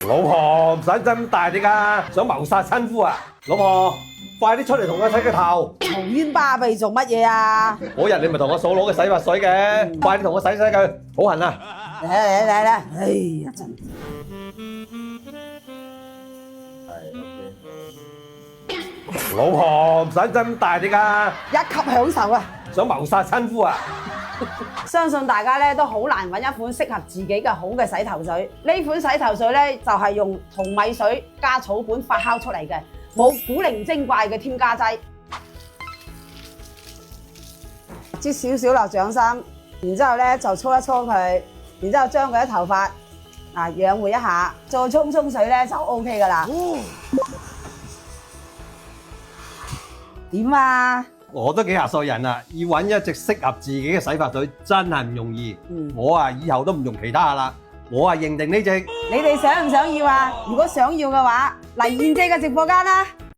老婆唔使咁大力啊，想謀殺親夫啊！老婆，快啲出嚟同我洗個頭。嘈冤巴閉做乜嘢啊？嗰日你咪同我嫂攞個洗髮水嘅，快啲同我洗洗佢，好痕啊！嚟啦！哎呀真〜老婆唔使咁大力啊，一級享受啊！想謀殺親夫啊！相信大家咧都好難揾一款適合自己嘅好嘅洗頭水。呢款洗頭水咧就係用同米水加草本發酵出嚟嘅，冇古靈精怪嘅添加劑。擠少少落掌心，然之後咧就搓一搓佢，然之後將佢啲頭髮養活一下，再沖水咧就 OK 噶啦。點啊？我都幾廿歲人啦，要揾一隻適合自己嘅洗髮水真係唔容易。我啊以後都唔用其他啦，我啊認定呢隻。你哋想唔想要啊？如果想要嘅話，嚟燕姐嘅直播間啦。